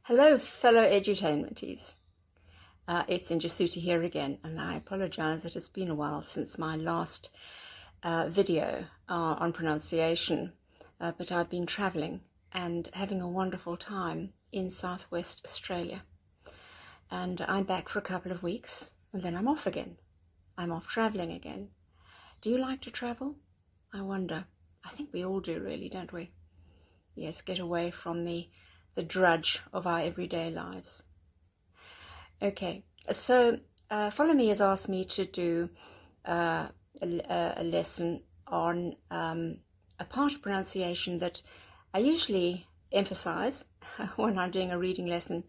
Hello, fellow edutainmentees. It's Injasuti here again, and I apologize that it's been a while since my last video on pronunciation, but I've been traveling and having a wonderful time in southwest Australia. And I'm back for a couple of weeks, and then I'm off again. I'm off traveling again. Do you like to travel? I wonder. I think we all do, really, don't we? Yes, get away from the drudge of our everyday lives. Okay, so Follow Me has asked me to do a lesson on a part of pronunciation that I usually emphasize when I'm doing a reading lesson,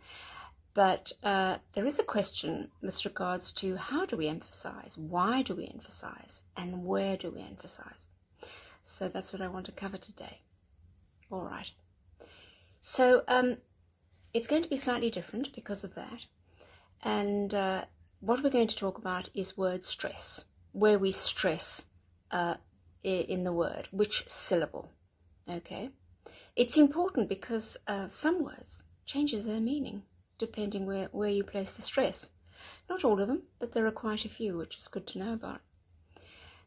but there is a question with regards to how do we emphasize, why do we emphasize, and where do we emphasize. So that's what I want to cover today. All right. So it's going to be slightly different because of that. And what we're going to talk about is word stress, where we stress in the word, which syllable. Okay. It's important because some words changes their meaning depending where you place the stress. Not all of them, but there are quite a few, which is good to know about.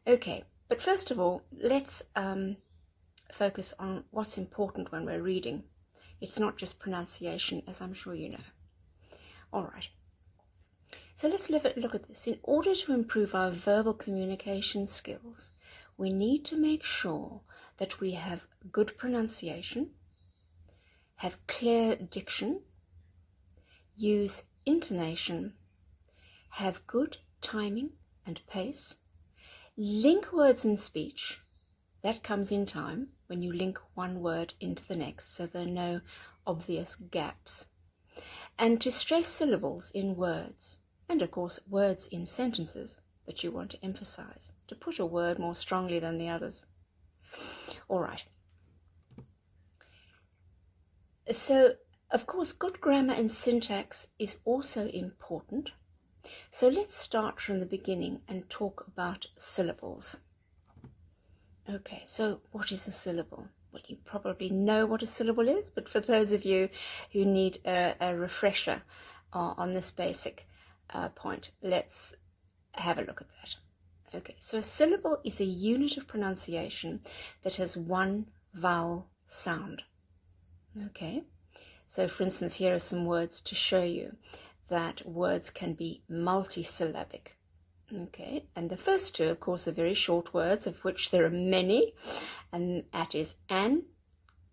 Okay, but first of all, let's focus on what's important when we're reading. It's not just pronunciation, as I'm sure you know. All right. So let's look at this. In order to improve our verbal communication skills, we need to make sure that we have good pronunciation, have clear diction, use intonation, have good timing and pace, link words in speech. That comes in time when you link one word into the next, so there are no obvious gaps. And to stress syllables in words, and of course words in sentences that you want to emphasize, to put a word more strongly than the others. All right. So, of course, good grammar and syntax is also important. So let's start from the beginning and talk about syllables. Okay, so what is a syllable? Well, you probably know what a syllable is, but for those of you who need a refresher on this basic point, let's have a look at that. Okay, so a syllable is a unit of pronunciation that has one vowel sound. Okay, so for instance, here are some words to show you that words can be multisyllabic. Okay, and the first two, of course, are very short words, of which there are many, and that is an,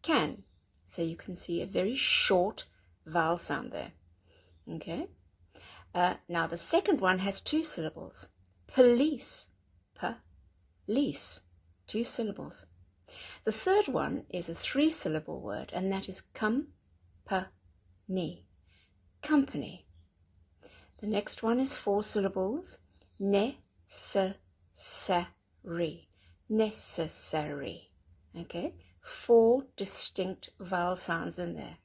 can. So you can see a very short vowel sound there. Okay, now the second one has two syllables. Police, police, two syllables. The third one is a three-syllable word, and that is company, company. The next one is four syllables. Necessary, necessary. Okay, four distinct vowel sounds in there.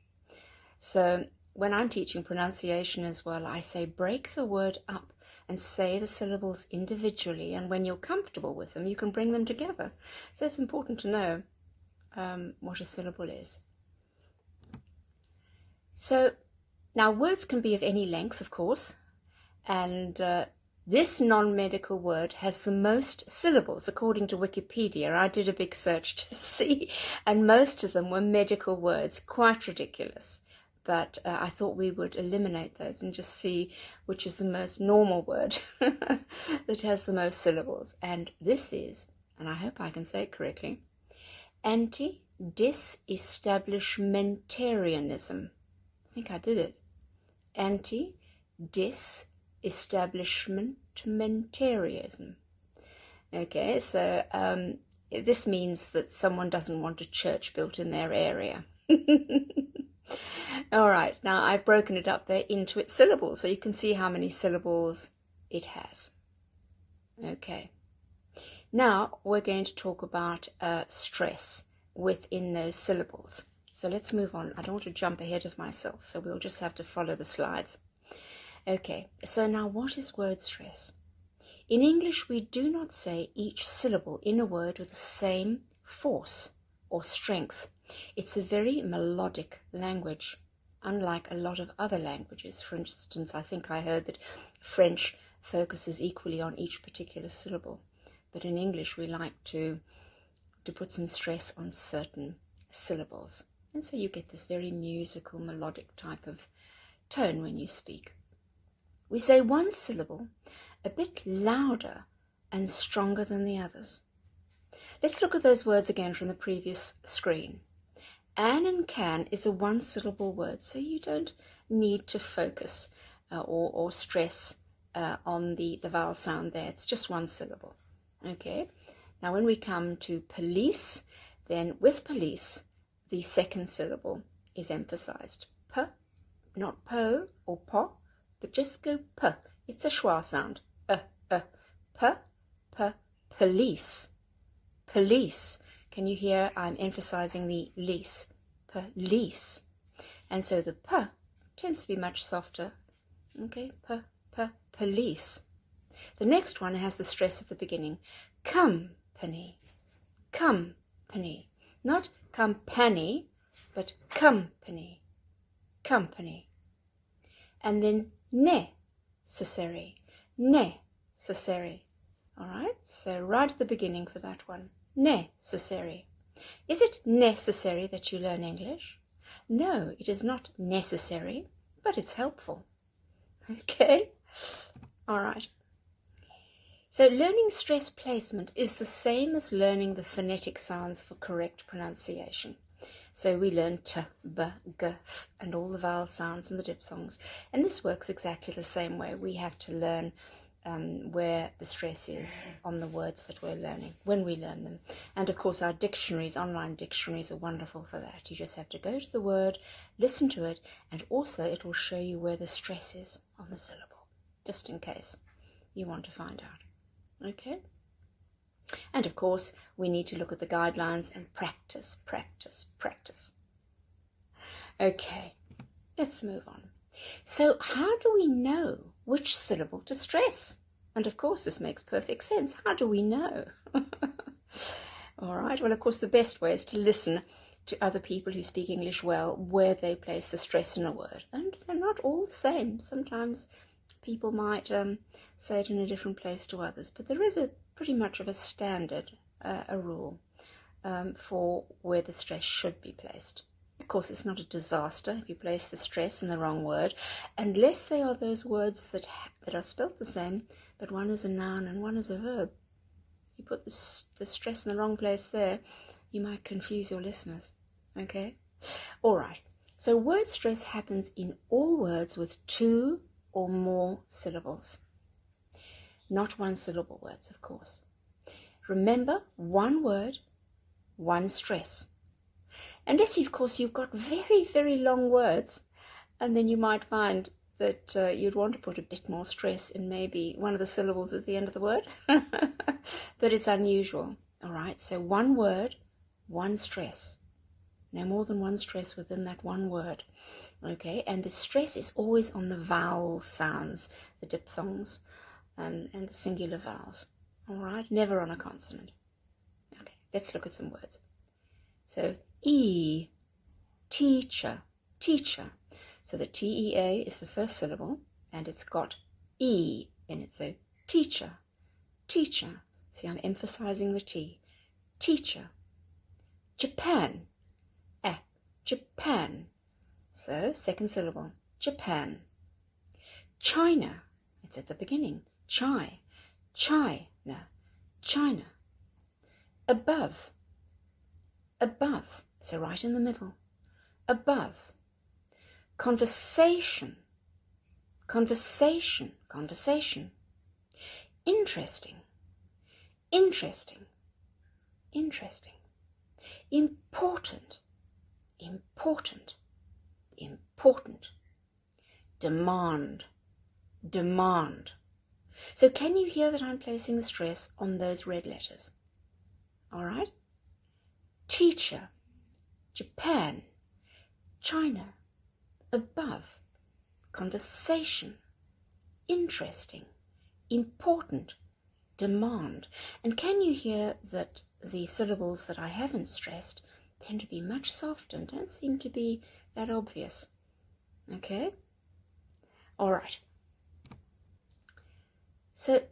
So when I'm teaching pronunciation as well, I say break the word up and say the syllables individually, and when you're comfortable with them, you can bring them together. So it's important to know what a syllable is. So now words can be of any length, of course, and this non-medical word has the most syllables, according to Wikipedia. I did a big search to see, and most of them were medical words, quite ridiculous. But I thought we would eliminate those and just see which is the most normal word that has the most syllables. And this is, and I hope I can say it correctly, anti-disestablishmentarianism. I think I did it. Anti-disestablishmentarianism. Okay, so this means that someone doesn't want a church built in their area. All right, now I've broken it up there into its syllables, so you can see how many syllables it has. Okay, now we're going to talk about stress within those syllables. So let's move on. I don't want to jump ahead of myself, so we'll just have to follow the slides. Okay, so now what is word stress? In English, we do not say each syllable in a word with the same force or strength. It's a very melodic language. unlike a lot of other languages. For instance, I think I heard that French focuses equally on each particular syllable, but in English we like to put some stress on certain syllables, and so you get this very musical, melodic type of tone when you speak. We say one syllable a bit louder and stronger than the others. Let's look at those words again from the previous screen. An and can is a one-syllable word, so you don't need to focus or stress on the vowel sound there. It's just one syllable. Okay. Now when we come to police, then with police, the second syllable is emphasized. P, not po or po, but just go p. It's a schwa sound. P, police. Police. Can you hear I'm emphasizing the lease? Police. And so the p tends to be much softer. Okay, police. The next one has the stress at the beginning. Company. Company. Not company, but company. Company. And then necessary. Necessary. All right, so right at the beginning for that one. Necessary. Is it necessary that you learn English? No, it is not necessary, but it's helpful. Okay? All right. So learning stress placement is the same as learning the phonetic sounds for correct pronunciation. So we learn t, b, g, f, and all the vowel sounds and the diphthongs. And this works exactly the same way. We have to learn where the stress is on the words that we're learning, when we learn them. And of course our dictionaries, online dictionaries, are wonderful for that. You just have to go to the word, listen to it, and also it will show you where the stress is on the syllable, just in case you want to find out. Okay? And of course we need to look at the guidelines and practice. Okay, let's move on. So how do we know which syllable to stress? And of course this makes perfect sense. How do we know? All right, well of course the best way is to listen to other people who speak English well, where they place the stress in a word. And they're not all the same. Sometimes people might say it in a different place to others, but there is a pretty much of a standard, a rule for where the stress should be placed. Of course, it's not a disaster if you place the stress in the wrong word, unless they are those words that are spelt the same, but one is a noun and one is a verb. You put the stress in the wrong place there, you might confuse your listeners. Okay? All right. So word stress happens in all words with two or more syllables. Not one syllable words, of course. Remember, one word, one stress. Unless, of course, you've got very, very long words, and then you might find that you'd want to put a bit more stress in maybe one of the syllables at the end of the word. But it's unusual. All right, so one word, one stress. No more than one stress within that one word. Okay, and the stress is always on the vowel sounds, the diphthongs, and the singular vowels. All right, never on a consonant. Okay, let's look at some words. So, E, teacher, teacher. So the T-E-A is the first syllable, and it's got E in it. So, teacher, teacher. See, I'm emphasizing the T. Teacher. Japan, Japan. So, second syllable, Japan. China, it's at the beginning. China, China. Above, above. So right in the middle. Above. Conversation, conversation. Interesting, interesting. Important, important. Demand. So can you hear that I'm placing the stress on those red letters? All right? Teacher, Japan, China, above, conversation, interesting, important, demand. And can you hear that the syllables that I haven't stressed tend to be much softer and don't seem to be that obvious? Okay? All right. So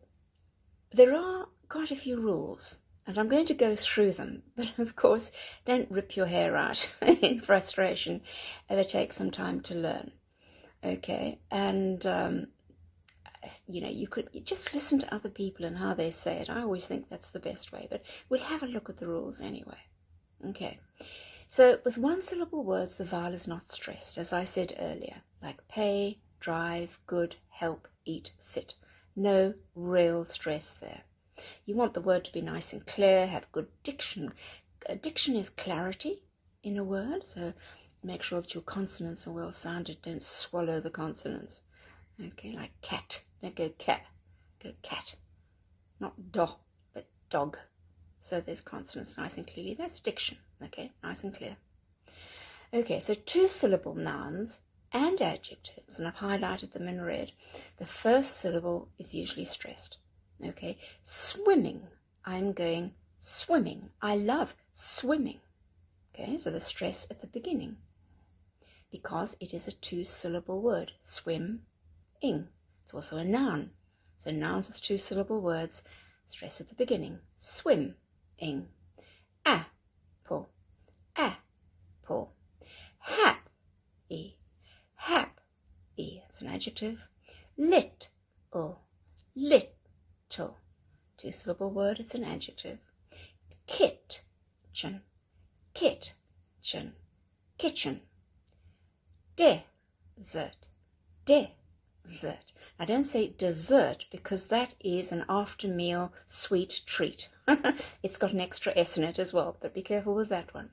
there are quite a few rules, and I'm going to go through them, but of course, don't rip your hair out in frustration. It'll take some time to learn. Okay? And you could just listen to other people and how they say it. I always think that's the best way, but we'll have a look at the rules anyway. Okay, so with one syllable words, the vowel is not stressed, as I said earlier, like pay, drive, good, help, eat, sit. No real stress there. You want the word to be nice and clear, have good diction. Diction is clarity in a word, so make sure that your consonants are well sounded. Don't swallow the consonants. Okay, like cat. Don't go cat. Go cat. Not do, but dog. So there's consonants nice and clearly. That's diction. Okay, nice and clear. Okay, so two-syllable nouns and adjectives, and I've highlighted them in red. The first syllable is usually stressed. Okay, swimming. I'm going swimming. I love swimming. Okay, so the stress at the beginning, because it is a two-syllable word. Swim. Ing. It's also a noun. So nouns with two-syllable words, stress at the beginning. Swim, ing. Apple, apple. Happy, happy. It's an adjective. Little, little. Two-syllable word, it's an adjective. Kitchen, kitchen, kitchen. Desert, dessert. Now don't say dessert, because that is an after meal sweet treat. It's got an extra S in it as well, but be careful with that one.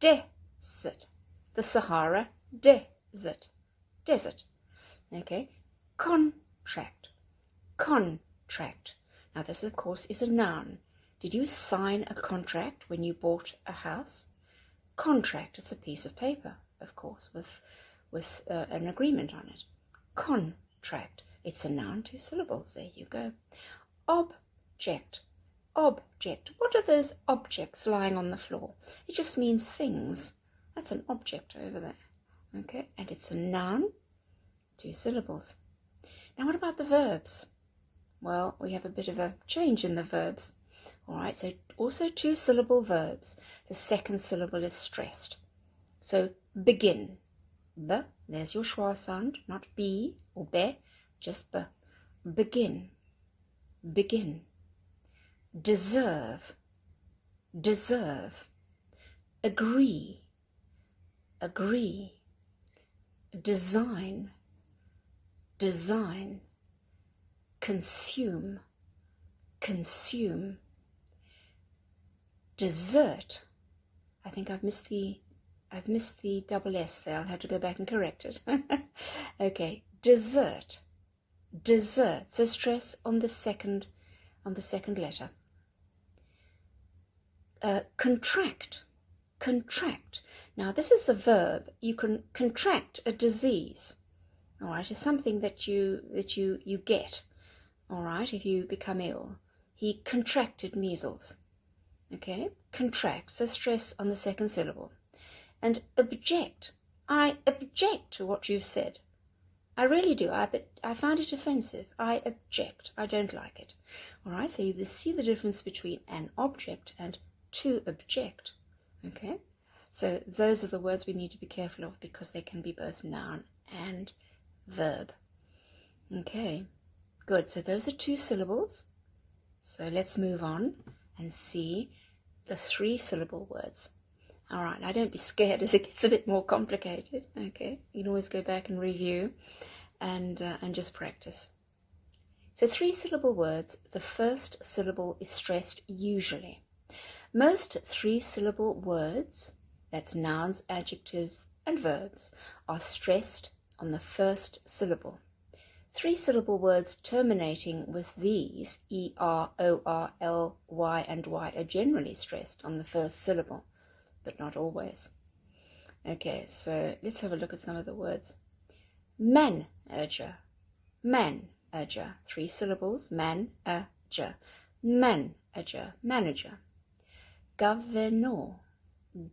Desert. The Sahara desert. Desert. Okay. Contract. Contract. Now this of course is a noun. Did you sign a contract when you bought a house? Contract, it's a piece of paper, of course, with an agreement on it. Contract. It's a noun, two syllables. There you go. Object. Object. What are those objects lying on the floor? It just means things. That's an object over there. Okay, and it's a noun, two syllables. Now what about the verbs? Well, we have a bit of a change in the verbs. All right, so also two-syllable verbs. The second syllable is stressed. So begin. B, there's your schwa sound, not B or be, just B. Begin, begin. Deserve, deserve. Agree, agree. Design, design. Consume, consume. Dessert. I think I've missed the double S there. I'll have to go back and correct it. Okay, dessert, dessert. So stress on the second letter. Contract, contract. Now this is a verb. You can contract a disease. All right, it's something that you get. All right, if you become ill. He contracted measles. Okay, contract. So stress on the second syllable. And object. I object to what you've said. I really do. I find it offensive. I object. I don't like it. All right, so you see the difference between an object and to object. Okay, so those are the words we need to be careful of, because they can be both noun and verb. Okay, good. So those are two syllables. So let's move on and see the three-syllable words. All right, now don't be scared as it gets a bit more complicated. Okay, you can always go back and review and just practice. So three-syllable words, the first syllable is stressed usually. Most three-syllable words, that's nouns, adjectives, and verbs, are stressed on the first syllable. Three-syllable words terminating with these, E-R, O-R, L, Y, and Y, are generally stressed on the first syllable, but not always. Okay, so let's have a look at some of the words. Manager, manager, three syllables, manager, manager, manager. Governor,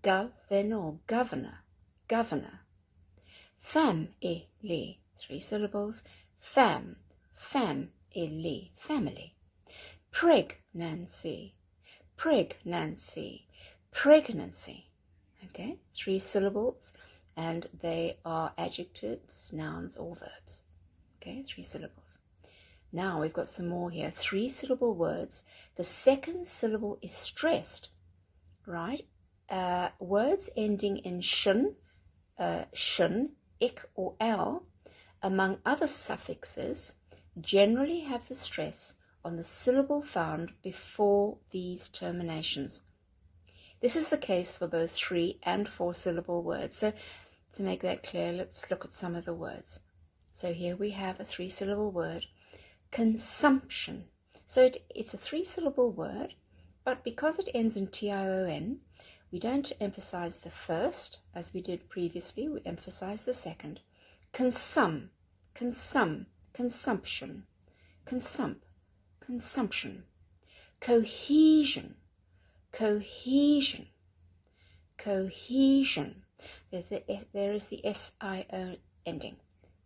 governor, governor, governor. family, 3 syllables, family, family. Pregnancy, pregnancy, pregnancy. Okay, 3 syllables, and they are adjectives, nouns, or verbs. Okay, 3 syllables. Now we've got some more here. 3 syllable words. The second syllable is stressed, right? Words ending in shun, ik, or l, among other suffixes, generally have the stress on the syllable found before these terminations. This is the case for both 3 and 4 syllable words. So to make that clear, let's look at some of the words. So here we have a 3 syllable word, consumption. So it's a 3 syllable word, but because it ends in tion, we don't emphasize the first as we did previously, we emphasize the second. Consumption, consumption. Cohesion, cohesion. There is the SIO ending.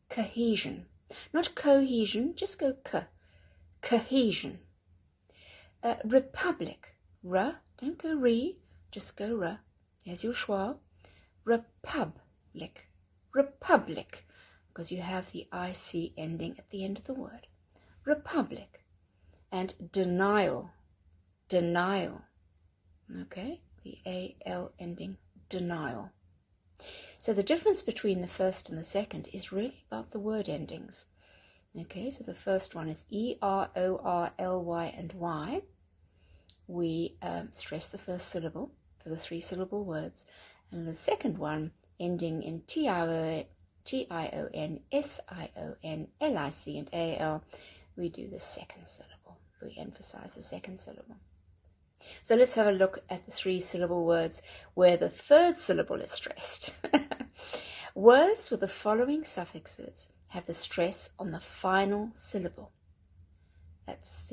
Cohesion. Not cohesion, just go cohesion. Republic. Don't go re, just go ra. Here's your schwa. Republic. Republic. Because you have the IC ending at the end of the word. Republic. And denial. Denial. Okay, the AL ending, denial. So the difference between the first and the second is really about the word endings. Okay, so the first one is ER-OR-LY and Y. We stress the first syllable for the 3 syllable words. And the second one, ending in TION, SION, LIC and AL, we do the second syllable. We emphasize the second syllable. So let's have a look at the 3 syllable words where the third syllable is stressed. Words with the following suffixes have the stress on the final syllable. That's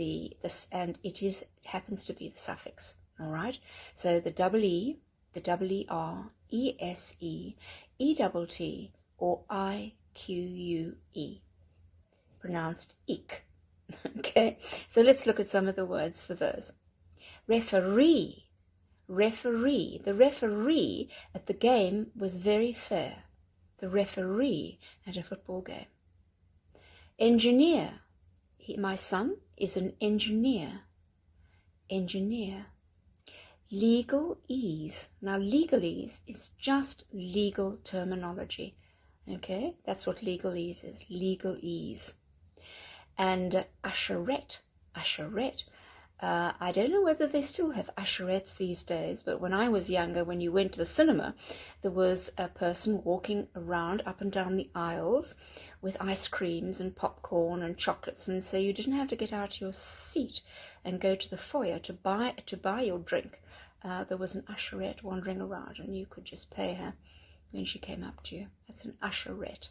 and it happens to be the suffix. All right. So the double E, the double ER, ESE, ETT, or IQUE, pronounced ik. Okay. So let's look at some of the words for those. Referee, referee. The referee at the game was very fair. The referee at a football game. Engineer. My son is an engineer. Engineer. Legalese. Now, legalese is just legal terminology. Okay, that's what legalese is. Legalese. And usherette. Usherette. I don't know whether they still have usherettes these days, but when I was younger, when you went to the cinema, there was a person walking around up and down the aisles with ice creams and popcorn and chocolates, and so you didn't have to get out your seat and go to the foyer to buy your drink. There was an usherette wandering around, and you could just pay her when she came up to you. That's an usherette.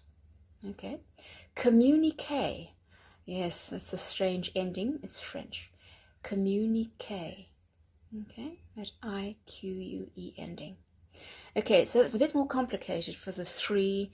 Okay. Communique. Yes, that's a strange ending. It's French. Communique. Okay, that IQUE ending. Okay, so it's a bit more complicated for the three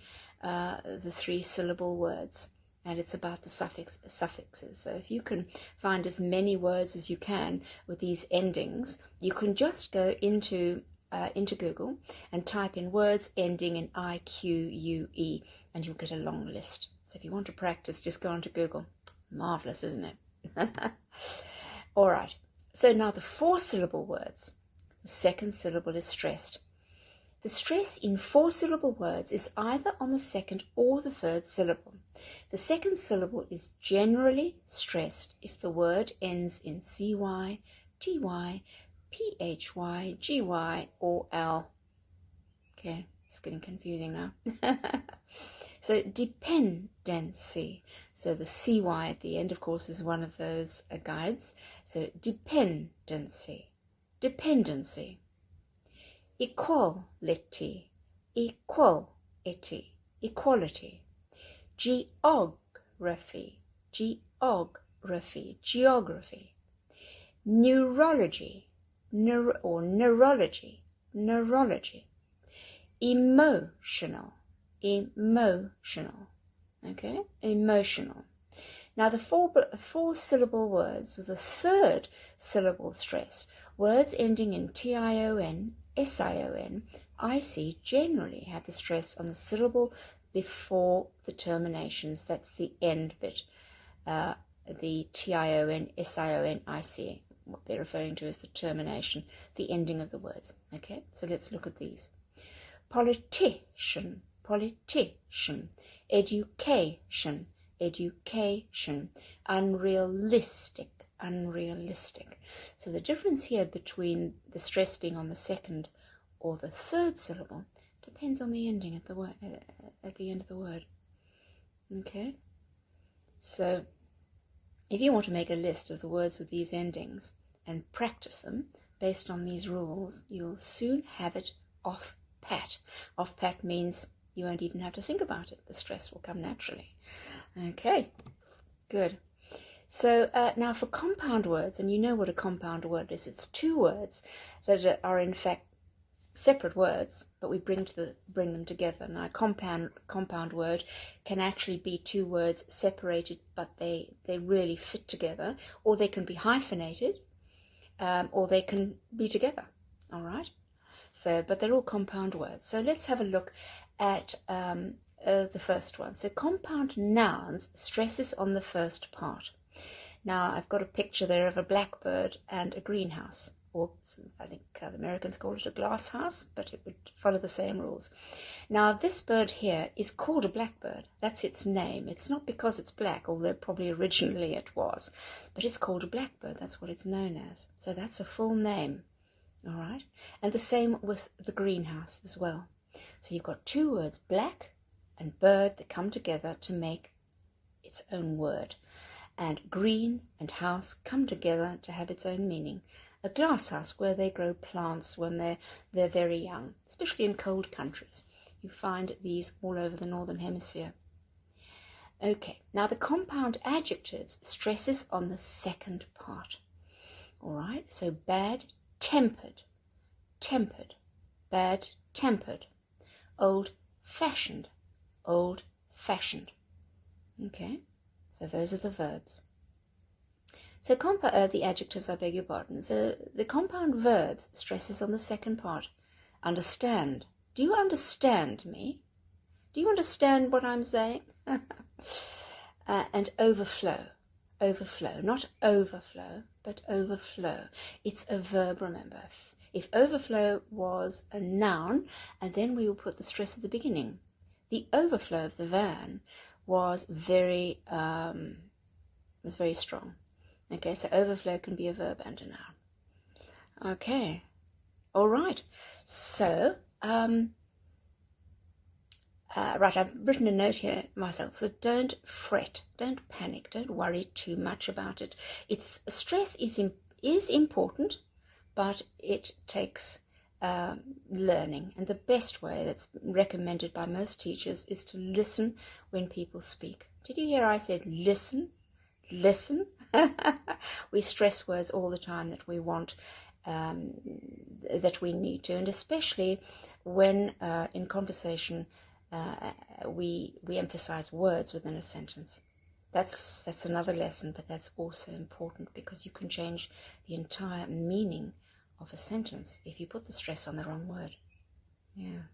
syllable words, and it's about the suffixes. So if you can find as many words as you can with these endings, you can just go into Google and type in words ending in IQUE, and you'll get a long list. So if you want to practice, just go onto Google. Marvelous, isn't it? All right, so now the 4 syllable words. The second syllable is stressed. The stress in 4 syllable words is either on the second or the third syllable. The second syllable is generally stressed if the word ends in CY, TY, PHY, GY, or L. Okay, it's getting confusing now. So dependency. So the CY at the end, of course, is one of those guides. So dependency, dependency. Equality, equality, equality. Geography, geography, geography. Neurology, neurology, neurology. Emotional, emotional. Okay, emotional. Now the four syllable words with the third syllable stress, words ending in tion, sion, ic generally have the stress on the syllable before the terminations. That's the end bit. The tion, sion, ic, what they're referring to as the termination, the ending of the words. Okay, so let's look at these. Politician, politician. Education, education. Unrealistic, unrealistic. So the difference here between the stress being on the second or the third syllable depends on the ending at the end of the word. Okay, so if you want to make a list of the words with these endings and practice them based on these rules, you'll soon have it off pat. Off pat means you won't even have to think about it. The stress will come naturally. Okay, good. So now for compound words, and you know what a compound word is. It's two words that are in fact separate words, but we bring them together. Now a compound word can actually be two words separated, but they really fit together, or they can be hyphenated, or they can be together. All right. So, but they're all compound words. So let's have a look at the first one. So compound nouns stresses on the first part. Now I've got a picture there of a blackbird and a greenhouse, or I think the Americans call it a glass house, but it would follow the same rules. Now this bird here is called a blackbird. That's its name. It's not because it's black, although probably originally it was, but it's called a blackbird. That's what it's known as. So that's a full name. All right, and the same with the greenhouse as well. So you've got two words, black and bird, that come together to make its own word. And green and house come together to have its own meaning. A glass house, where they grow plants when they're very young, especially in cold countries. You find these all over the northern hemisphere. Okay, now the compound adjectives stresses on the second part. All right, so bad, tempered, tempered, bad tempered, old fashioned, old fashioned. Okay, so those are the verbs. So the adjectives, I beg your pardon. So the compound verbs stresses on the second part. Understand. Do you understand me? Do you understand what I'm saying? And overflow. Overflow, not overflow, but overflow. It's a verb, remember. If overflow was a noun, and then we will put the stress at the beginning. The overflow of the van was very strong. Okay, so overflow can be a verb and a noun. Okay, all right. So, right, I've written a note here myself. So don't fret, don't panic, don't worry too much about it. Stress is important, but it takes learning. And the best way that's recommended by most teachers is to listen when people speak. Did you hear I said listen? Listen. We stress words all the time that we want, that we need to, and especially when in conversation we emphasize words within a sentence. That's another lesson, but that's also important because you can change the entire meaning of a sentence if you put the stress on the wrong word. Yeah.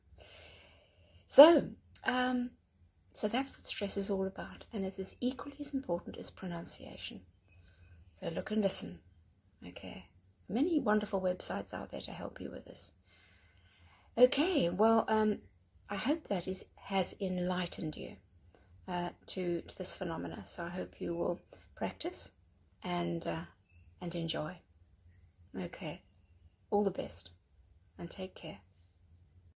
So that's what stress is all about, and it is equally as important as pronunciation. So look and listen. Okay. Many wonderful websites out there to help you with this. Okay, well, I hope that has enlightened you to this phenomena. So I hope you will practice and enjoy. Okay, all the best and take care.